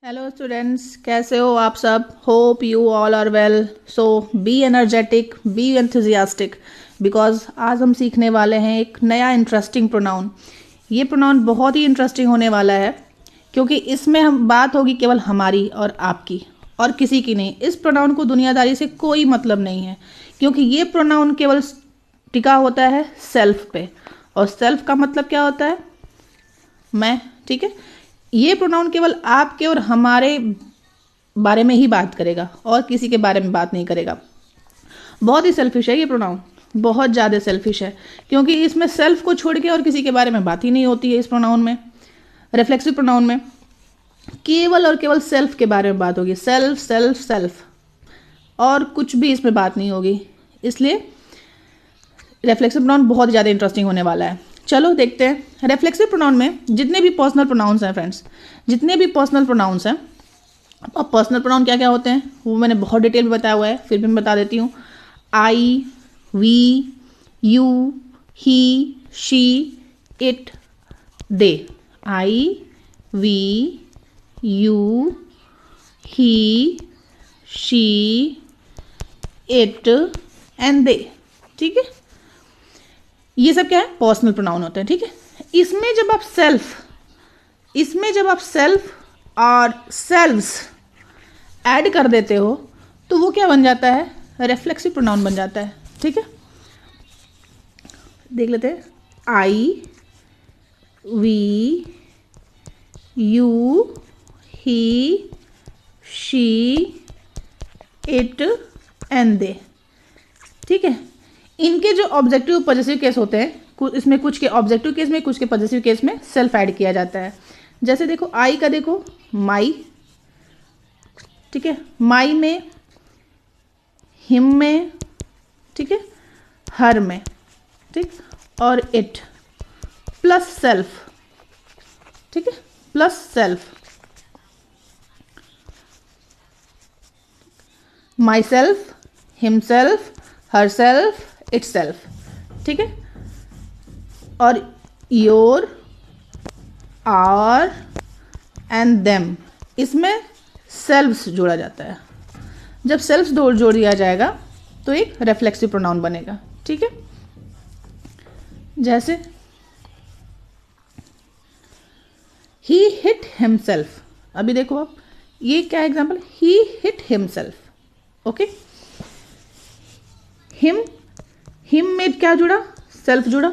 Hello students, कैसे हो आप सब। Hope you all are well. So be energetic, be enthusiastic, because आज हम सीखने वाले हैं एक नया इंटरेस्टिंग प्रोनाउन। ये प्रोनाउन बहुत ही इंटरेस्टिंग होने वाला है क्योंकि इसमें हम बात होगी केवल हमारी और आपकी और किसी की नहीं। इस प्रोनाउन को दुनियादारी से कोई मतलब नहीं है क्योंकि ये प्रोनाउन केवल टिका होता है सेल्फ पे, और सेल्फ का मतलब क्या होता है? मैं। ठीक है, ये प्रोनाउन केवल आपके और हमारे बारे में ही बात करेगा और किसी के बारे में बात नहीं करेगा। बहुत ही सेल्फिश है ये प्रोनाउन, बहुत ज़्यादा सेल्फिश है क्योंकि इसमें सेल्फ को छोड़ के और किसी के बारे में बात ही नहीं होती है। इस प्रोनाउन में, रिफ्लेक्सिव प्रोनाउन में, केवल और केवल सेल्फ के बारे में बात होगी। सेल्फ सेल्फ सेल्फ, और कुछ भी इसमें बात नहीं होगी। इसलिए रिफ्लेक्सिव प्रोनाउन बहुत ज़्यादा इंटरेस्टिंग होने वाला है। चलो देखते हैं। रिफ्लेक्सिव प्रोनाउन में जितने भी पर्सनल प्रोनाउंस हैं फ्रेंड्स, जितने भी पर्सनल प्रोनाउंस हैं, अब पर्सनल प्रोनाउन क्या क्या होते हैं वो मैंने बहुत डिटेल में बताया हुआ है, फिर भी मैं बता देती हूँ। I, we, you, he, she, it, they. I, we, you, he, she, it and they. ठीक है, ये सब क्या है? पर्सनल प्रोनाउन होते हैं। ठीक है, इसमें जब आप सेल्फ और सेल्व्स ऐड कर देते हो तो वो क्या बन जाता है? रिफ्लेक्सिव प्रोनाउन बन जाता है। ठीक है, देख लेते हैं। I, we, you, he, she, it and they. ठीक है, इनके जो ऑब्जेक्टिव पॉजिटिव केस होते हैं, इसमें कुछ के ऑब्जेक्टिव केस में, कुछ के पॉजिटिव केस में सेल्फ ऐड किया जाता है। जैसे देखो, आई का देखो, माई। ठीक है, माई में, हिम में, ठीक है, हर में, ठीक, और इट प्लस सेल्फ। ठीक है, plus self, my self, him self, her self, it self. ठीक है, और योर, आवर एंड देम, इसमें सेल्फ्स जोड़ा जाता है। जब सेल्फ्स जोड़ दिया जाएगा तो एक रिफ्लेक्सिव प्रोनाउन बनेगा। ठीक है, जैसे ही हिट हिमसेल्फ। अभी देखो आप, ये क्या एग्जाम्पल? ही हिट हिमसेल्फ। ओके, हिम में क्या जुड़ा? सेल्फ जुड़ा।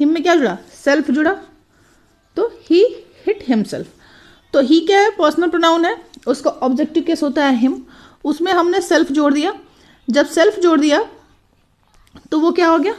हिम में क्या जुड़ा? सेल्फ जुड़ा, तो ही हिट हिमसेल्फ। तो ही क्या है? पर्सनल प्रोनाउन है, उसका ऑब्जेक्टिव केस होता है हिम, उसमें हमने सेल्फ जोड़ दिया। जब सेल्फ जोड़ दिया तो वो क्या हो गया?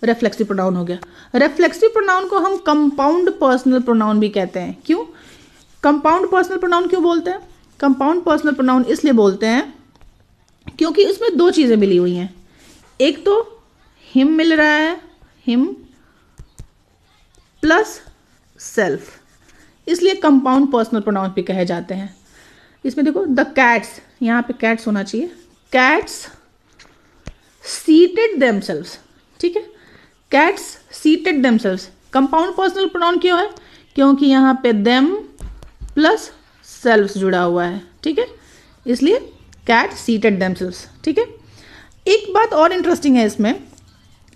रिफ्लेक्सिव प्रोनाउन हो गया। रिफ्लेक्सिव प्रोनाउन को हम कंपाउंड पर्सनल प्रोनाउन भी कहते हैं। क्यों कंपाउंड पर्सनल प्रोनाउन क्यों बोलते हैं? कंपाउंड पर्सनल प्रोनाउन इसलिए बोलते हैं क्योंकि इसमें दो चीज़ें मिली हुई हैं। एक तो हिम मिल रहा है, हिम प्लस सेल्फ, इसलिए कंपाउंड पर्सनल प्रोनाउन भी कहे जाते हैं। इसमें देखो, द कैट्स, यहाँ पे कैट्स होना चाहिए। Cats seated themselves. ठीक है, cats seated themselves. Compound personal pronoun क्यों है? क्योंकि यहाँ पे देम प्लस सेल्व्स जुड़ा हुआ है। ठीक है, इसलिए कैट सीटेड देमसेल्व्स। ठीक है, एक बात और इंटरेस्टिंग है इसमें,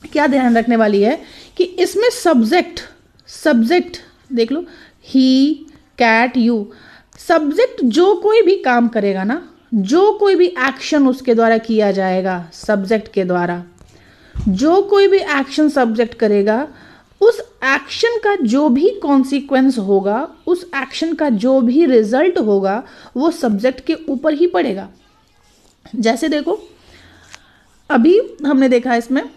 क्या ध्यान रखने वाली है कि इसमें सब्जेक्ट देख लो, ही, कैट, यू। सब्जेक्ट जो कोई भी काम करेगा ना, जो कोई भी एक्शन उसके द्वारा किया जाएगा, सब्जेक्ट के द्वारा जो कोई भी एक्शन सब्जेक्ट करेगा, उस एक्शन का जो भी कॉन्सिक्वेंस होगा, उस एक्शन का जो भी रिजल्ट होगा, वो सब्जेक्ट के ऊपर ही पड़ेगा। जैसे देखो, अभी हमने देखा इसमें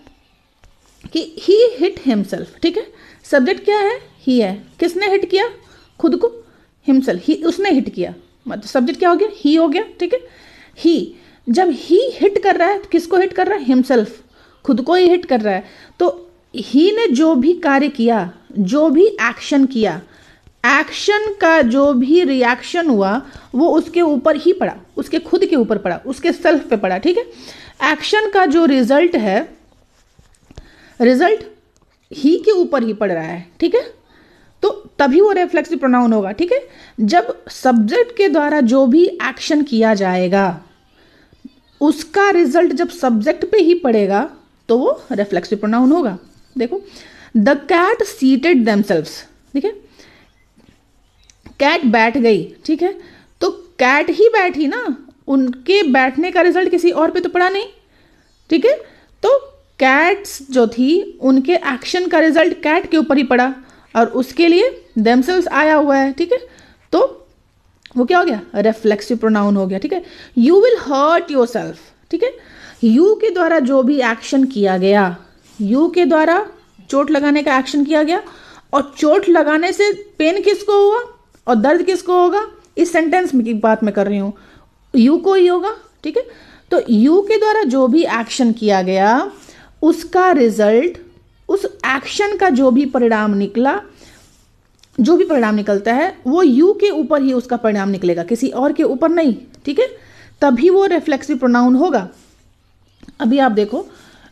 कि ही हिट हिमसेल्फ। ठीक है, सब्जेक्ट क्या है? ही है। किसने हिट किया? खुद को, हिमसेल्फ, ही, उसने हिट किया, मतलब सब्जेक्ट क्या हो गया? ही हो गया। ठीक है, ही जब ही हिट कर रहा है तो किसको हिट कर रहा है? हिमसेल्फ, खुद को ही हिट कर रहा है। तो ही ने जो भी कार्य किया, जो भी एक्शन किया, एक्शन का जो भी रिएक्शन हुआ वो उसके ऊपर ही पड़ा, उसके खुद के ऊपर पड़ा, उसके सेल्फ पे पड़ा। ठीक है, एक्शन का जो रिजल्ट है, रिजल्ट ही के ऊपर ही पड़ रहा है। ठीक है, तो तभी वो रिफ्लेक्सिव प्रोनाउन होगा, ठीक है। जब सब्जेक्ट के द्वारा जो भी एक्शन किया जाएगा उसका रिजल्ट जब सब्जेक्ट पे ही पड़ेगा तो वो रिफ्लेक्सिव प्रोनाउन होगा। देखो, द कैट सीटेड देमसेल्व्स, ठीक है, कैट बैठ गई, ठीक है, तो कैट ही बैठी ना, उनके बैठने का रिजल्ट किसी और पे तो पड़ा नहीं, ठीक है। तो कैट्स जो थी उनके एक्शन का रिजल्ट कैट के ऊपर ही पड़ा और उसके लिए देमसेल्व्स आया हुआ है, ठीक है, तो वो क्या हो गया, रिफ्लेक्सिव प्रोनाउन हो गया, ठीक है। यू विल हर्ट योरसेल्फ, ठीक है, यू के द्वारा जो भी एक्शन किया गया, यू के द्वारा चोट लगाने का एक्शन किया गया और चोट लगाने से पेन किसको हुआ और दर्द किसको होगा, इस सेंटेंस में की बात मैं कर रही हूं, यू को ही होगा, ठीक है। तो यू के द्वारा जो भी एक्शन किया गया उसका रिजल्ट, उस एक्शन का जो भी परिणाम निकला, जो भी परिणाम निकलता है वो यू के ऊपर ही उसका परिणाम निकलेगा, किसी और के ऊपर नहीं, ठीक है, तभी वो रिफ्लेक्सिव प्रोनाउन होगा। अभी आप देखो,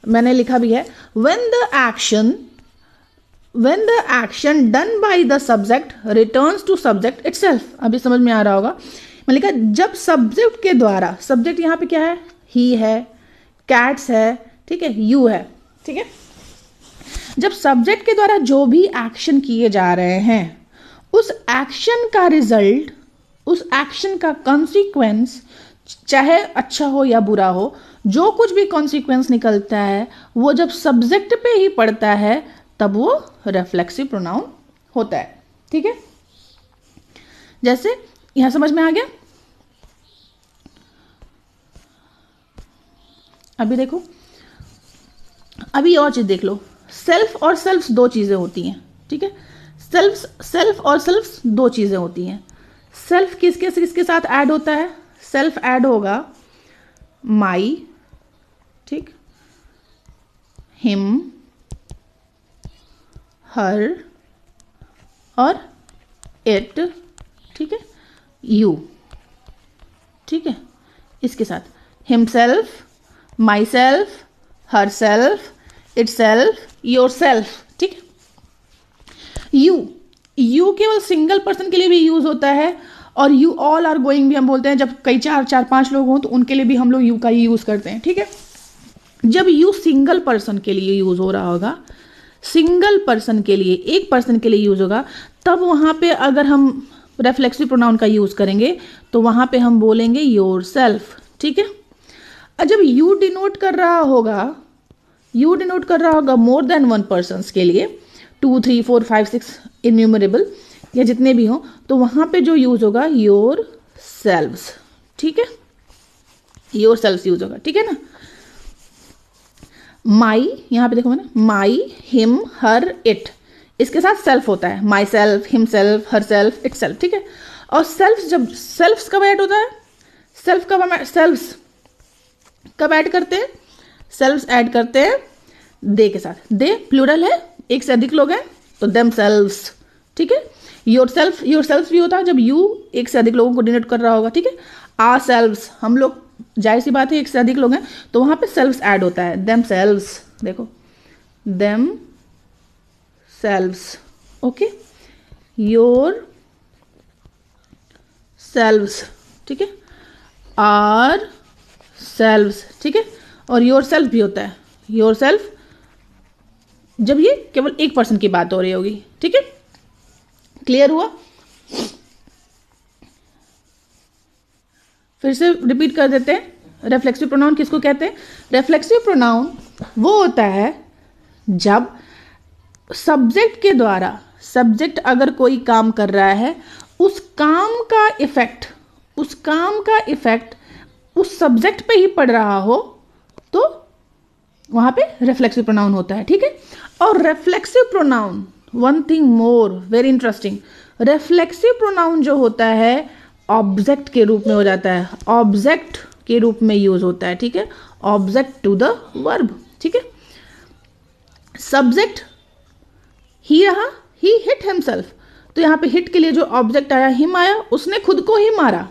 मैंने लिखा भी है, when the action done by the subject returns to subject itself। अभी समझ में आ रहा होगा, मैं लिखा जब सब्जेक्ट के द्वारा, सब्जेक्ट यहाँ पे क्या है, ही है, कैट्स है, ठीक है, यू है, ठीक है, जब सब्जेक्ट के द्वारा जो भी एक्शन किए जा रहे हैं उस एक्शन का रिजल्ट, उस एक्शन का कॉन्सिक्वेंस, चाहे अच्छा हो या बुरा हो, जो कुछ भी कॉन्सिक्वेंस निकलता है वो जब सब्जेक्ट पे ही पड़ता है तब वो रिफ्लेक्सिव प्रोनाउन होता है, ठीक है। जैसे यहां समझ में आ गया। अभी देखो, अभी और चीज देख लो, सेल्फ और सेल्फ्स दो चीजें होती हैं, ठीक है, सेल्फ और सेल्फ्स दो चीजें होती हैं। सेल्फ किसके किसके साथ ऐड होता है, सेल्फ ऐड होगा माई, ठीक, हिम, हर और इट, ठीक है, यू, ठीक है, इसके साथ himself, my self, her self, it self, your self, ठीक है। यू केवल सिंगल पर्सन के लिए भी यूज होता है और यू ऑल आर गोइंग भी हम बोलते हैं, जब कई चार पांच लोग हों तो उनके लिए भी हम लोग यू का ही यूज करते हैं, ठीक है। जब यू सिंगल पर्सन के लिए यूज हो रहा होगा, सिंगल पर्सन के लिए, एक पर्सन के लिए यूज होगा, तब वहां पे अगर हम रिफ्लेक्सिव प्रोनाउन का यूज करेंगे तो वहां पे हम बोलेंगे योर सेल्फ, ठीक है। और जब यू डिनोट कर रहा होगा मोर देन वन पर्सन के लिए, 2 3 4 5 6 इन्यूमरेबल या जितने भी हो, तो वहां पे जो यूज होगा योर सेल्व्स, ठीक है, योर सेल्व्स यूज होगा, ठीक है ना। माई, यहां पे देखो मैंने, माई, हिम, हर, इट, इसके साथ सेल्फ होता है, my self, him self, her self, it self, ठीक है। और सेल्फ, जब सेल्फ्स कब ऐड होता है, सेल्फ्स कब ऐड करते हैं, सेल्फ्स ऐड करते हैं दे के साथ, दे प्लूरल है, एक से अधिक लोग हैं तो देम सेल्व्स, ठीक है। योर सेल्फ भी होता है जब यू एक से अधिक लोगों को डिनोट कर रहा होगा, ठीक है। आर सेल्व्स, हम लोग, जाहिर सी बात है एक से अधिक लोग हैं तो वहां पे सेल्व्स ऐड होता है, देम सेल्व्स, देखो them selves, okay, your selves, ठीक है, आर सेल्व्स, ठीक है। और योर सेल्फ भी होता है, योर सेल्फ जब ये केवल एक पर्सन की बात हो रही होगी, ठीक है, क्लियर हुआ। फिर से रिपीट कर देते हैं, रिफ्लेक्सिव प्रोनाउन किसको कहते हैं। रिफ्लेक्सिव प्रोनाउन वो होता है जब सब्जेक्ट के द्वारा, सब्जेक्ट अगर कोई काम कर रहा है, उस काम का इफेक्ट उस सब्जेक्ट पे ही पड़ रहा हो तो वहां पे रिफ्लेक्सिव प्रोनाउन होता है, ठीक है। और reflexive pronoun, one thing more very interesting, reflexive pronoun जो होता है ऑब्जेक्ट के रूप में हो जाता है, ऑब्जेक्ट के रूप में यूज होता है, ठीक है, ऑब्जेक्ट टू द वर्ब, ठीक है। सब्जेक्ट ही रहा, ही हिट हिमसेल्फ, तो यहां पे हिट के लिए जो ऑब्जेक्ट आया, हिम आया, उसने खुद को ही मारा,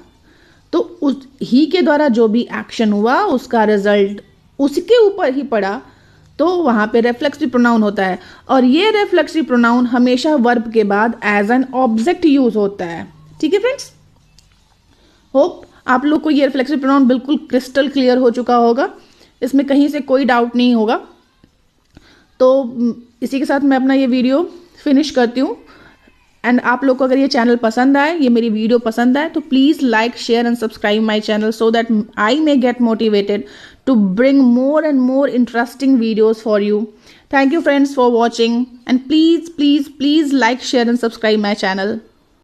तो उस ही के द्वारा जो भी एक्शन हुआ उसका रिजल्ट उसके ऊपर ही पड़ा, तो वहाँ पे रेफ्लेक्सिव प्रोनाउन होता है, और ये रेफ्लेक्सिव प्रोनाउन हमेशा वर्ब के बाद एज एन ऑब्जेक्ट यूज होता है। ठीक है फ्रेंड्स, होप आप लोग को ये रिफ्लेक्सिव प्रोनाउन बिल्कुल क्रिस्टल क्लियर हो चुका होगा, इसमें कहीं से कोई डाउट नहीं होगा। तो इसी के साथ मैं अपना ये वीडियो फिनिश करती हूँ। एंड आप लोग को अगर ये चैनल पसंद आए, ये मेरी वीडियो पसंद आए, तो please like, share and subscribe my channel so that I may get motivated to bring more and more interesting videos for you. Thank you friends for watching, and please like, share and subscribe my channel.